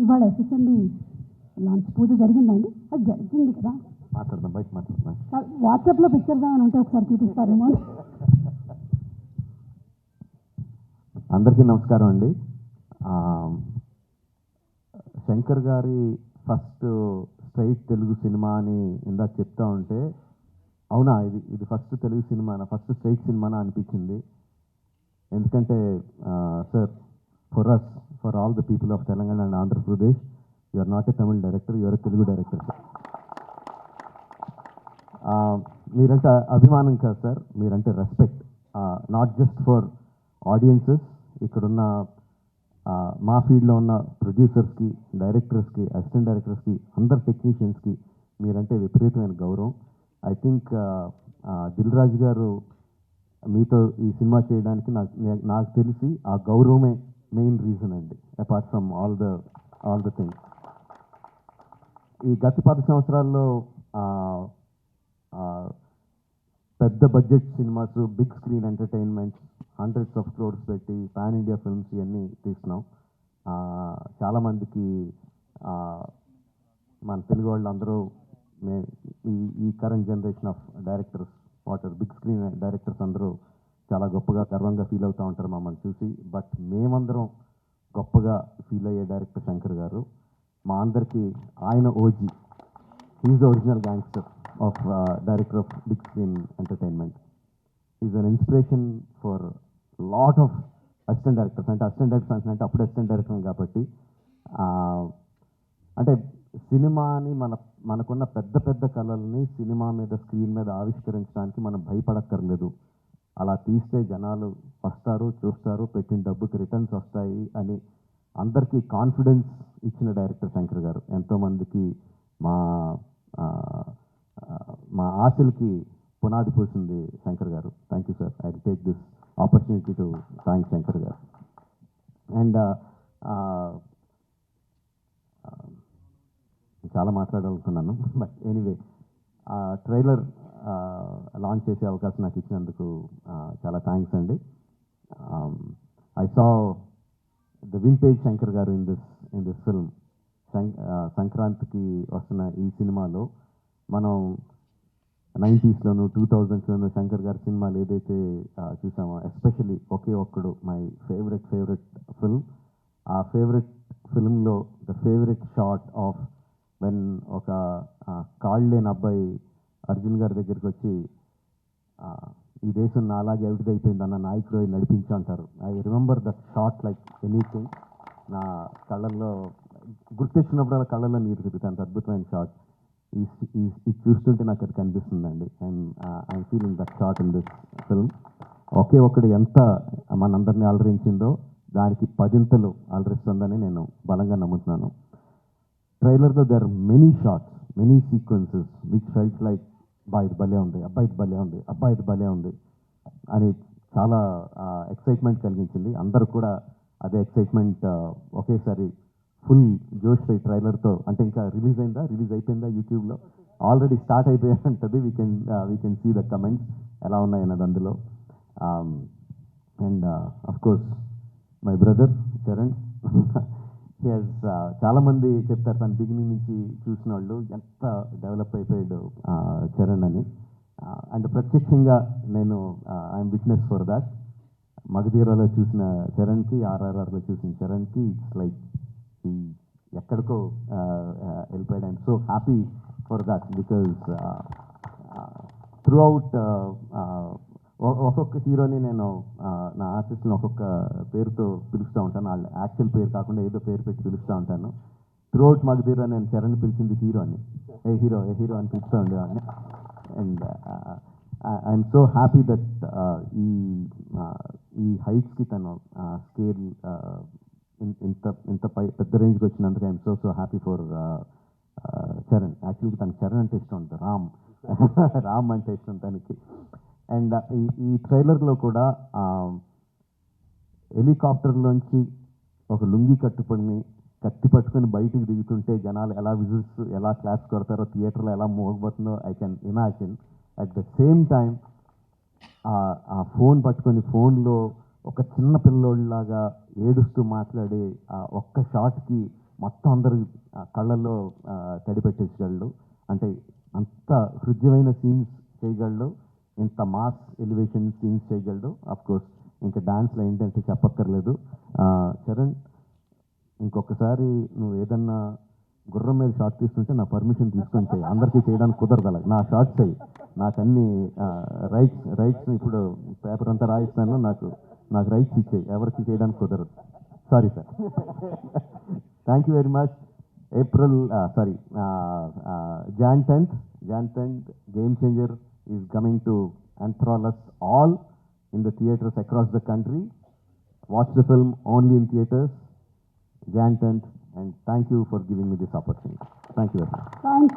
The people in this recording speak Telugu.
ఇవాళ ఎస్ఎస్ఎంబి లాంచ్ పూజ జరిగిందండి? అది జరిగింది కదా, మాట్లాడదాం, బయట మాట్లాడదాం. వాట్సాప్లో పిక్చర్స్ ఏమైనా ఉంటే ఒకసారి చూపిస్తారేమో. అందరికీ నమస్కారం అండి. శంకర్ గారి ఫస్ట్ స్ట్రైట్ తెలుగు సినిమా అని ఇందాక చెప్తా ఉంటే, అవునా ఇది ఫస్ట్ తెలుగు సినిమానా, ఫస్ట్ స్ట్రైట్ సినిమానా అనిపించింది. ఎందుకంటే sir, for all the people of Telangana and Andhra Pradesh, you are not a Tamil director, you are a Telugu director sir. మీరంటే అభిమానం కాదు సార్, మీరంటే respect. Not just for audiences, ఇక్కడున్న మా ఫీల్డ్లో ఉన్న ప్రొడ్యూసర్స్కి, డైరెక్టర్స్కి, అసిస్టెంట్ డైరెక్టర్స్కి, అందరు టెక్నీషియన్స్కి మీరంటే విపరీతమైన గౌరవం. ఐ థింక్ దిల్ రాజు గారు మీతో ఈ సినిమా చేయడానికి నాకు తెలిసి ఆ గౌరవమే మెయిన్ రీజన్ అండి, apart from all the things. ఈ గత 10 సంవత్సరాల్లో పెద్ద budget cinemas, big screen entertainments, hundreds of crores పెట్టి పాన్ ఇండియా ఫిల్మ్స్ ఇవన్నీ తీస్తున్నాం. చాలామందికి మన తెలుగు వాళ్ళు అందరూ ఈ current generation of directors, big screen directors అందరూ చాలా గొప్పగా, గర్వంగా ఫీల్ అవుతూ ఉంటారు మమ్మల్ని చూసి. బట్ మేమందరం గొప్పగా ఫీల్ అయ్యే డైరెక్టర్ శంకర్ గారు. మా అందరికీ ఆయన OG, is the original gangster of director of big screen entertainment. Is an inspiration for lot of assistant directors. అంటే అసిస్టెంట్ డైరెక్టర్స్ అంటే అప్పుడు అసిస్టెంట్ డైరెక్టర్ కాబట్టి, అంటే సినిమాని మనకున్న పెద్ద పెద్ద కళల్ని సినిమా మీద, స్క్రీన్ మీద ఆవిష్కరించడానికి మనం భయపడక్కర్లేదు. అలా తీస్తే జనాలు వస్తారు, చూస్తారు, పెట్టిన డబ్బుకి రిటర్న్స్ వస్తాయి అని అందరికీ కాన్ఫిడెన్స్ ఇచ్చిన డైరెక్టర్ శంకర్ గారు. ఎంతోమందికి మా ఆశలకి పునాది పోసింది శంకర్ గారు. Thank you sir. I take this opportunity to thank Shankar గారు. అండ్ చాలా మాట్లాడాలనుకున్నాను, బట్ ఎనీవే, ట్రైలర్ లాంచ్ చేసే అవకాశం నాకు ఇచ్చినందుకు చాలా థ్యాంక్స్ అండి. I saw the vintage Shankar గారు ఇన్ దిస్ ఫిల్మ్. సంక్రాంతికి వస్తున్న ఈ సినిమాలో మనం 90స్లోను 2000స్లోను శంకర్ గారి సినిమాలు ఏదైతే చూసామో, especially Oke Okkadu my favourite film. ఆ ఫేవరెట్ ఫిల్మ్లో the favourite shot of when ఒక కాళ్ళు లేని అబ్బాయి అర్జున్ గారి దగ్గరికి వచ్చి, ఈ దేశం నాలాగే అవిటిదైపోయింది అన్న నాయకుడు నడిపించు అంటారు. I remember that shot like anything. నా కళ్ళల్లో గుర్తొచ్చినప్పుడు కళ్ళల్లో నీరు తిరుగుతాయి, అంత అద్భుతమైన షాట్. ఇది చూస్తుంటే నాకు అది కనిపిస్తుందండి. I'm feeling that shot in this film. Oke Okkadu ఎంత మనందరినీ అలరించిందో దానికి 10ంతలు అలరిస్తుందని నేను బలంగా నమ్ముతున్నాను. ట్రైలర్లో there are many shots, many sequences which felt like ఇది భలే ఉంది, ఇది భలే ఉంది, ఇది భలే ఉంది అని చాలా ఎక్సైట్మెంట్ కలిగించింది. అందరూ కూడా అదే ఎక్సైట్మెంట్ ఒకేసారి ఫుల్ జోష్ ఈ ట్రైలర్తో. అంటే ఇంకా రిలీజ్ అయిపోయిందా యూట్యూబ్లో? ఆల్రెడీ స్టార్ట్ అయిపోయి ఉంటుంది. We can see the comments ఎలా ఉన్నాయన్నది అందులో. And of course my brother Charan, చాలామంది చెప్తారు తన బిగినింగ్ నుంచి చూసిన వాళ్ళు ఎంత డెవలప్ అయిపోయాడు చరణ్ అని. అండ్ ప్రత్యక్షంగా నేను ఐఎమ్ విట్నెస్ ఫర్ దాట్. మగధీరాలో చూసిన చరణ్కి, RRRలో చూసిన చరణ్కి ఇట్స్ లైక్ ఈ ఎక్కడికో వెళ్ళిపోయాడు. I'm so happy for that because through out ఒక్కొక్క హీరోని నేను నా ఆర్టిస్ట్ని ఒక్కొక్క పేరుతో పిలుస్తూ ఉంటాను. వాళ్ళ యాక్చువల్ పేరు కాకుండా ఏదో పేరు పెట్టి పిలుస్తూ ఉంటాను. త్రూ అవుట్ మగధీరా నేను చరణ్ పిలిచింది హీరో అని, ఏ హీరో అని పిలుస్తూ ఉండేవాడిని. And I'm so happy that ఈ హైట్స్కి తను స్కేల్ ఇంత పెద్ద రేంజ్కి వచ్చినందుకు I'm so happy for Charan. యాక్చువల్గా తనకి చరణ్ అంటే ఇష్టం ఉంటుంది, రామ్ అంటే ఇష్టం తనకి. అండ్ ఈ ట్రైలర్లో కూడా హెలికాప్టర్లోంచి ఒక లుంగి కత్తి పట్టుకొని బయటికి దిగుతుంటే జనాలు ఎలా విజిల్స్, ఎలా క్లాప్స్ కొడతారో, థియేటర్లో ఎలా మోగబోతుందో I can imagine. At the same time ఆ ఫోన్ పట్టుకొని ఫోన్లో ఒక చిన్న పిల్లోళ్ళలాగా ఏడుస్తూ మాట్లాడే ఆ ఒక్క షాట్కి మొత్తం అందరు కళ్ళల్లో తడి పెట్టేసగలడు. అంటే అంత హృద్యమైన సీన్స్ చేయగలడు, ఇంత మాస్ ఎలివేషన్ సీన్స్ చేయగలడు. అఫ్ కోర్స్ ఇంకా డాన్స్లో ఏంటంటే చెప్పక్కర్లేదు. చరణ్, ఇంకొకసారి నువ్వు ఏదన్నా గుర్రం మీద షార్ట్ తీస్తుంటే నా పర్మిషన్ తీసుకొని చేయి. అందరికీ చేయడానికి కుదరదు అలా. నా షార్ట్స్ అయ్యి నాకు అన్ని రైట్స్ ఇప్పుడు పేపర్ అంతా రాయిస్తాను. నాకు రైట్స్ ఇచ్చేయి, ఎవరికి చేయడానికి కుదరదు. Sorry sir. Thank you very much. Jan 10th, Game Changer is coming to enthrall us all in the theatres across the country. Watch the film only in theatres, Jan 10th, and thank you for giving me this opportunity. Thank you very much. Thank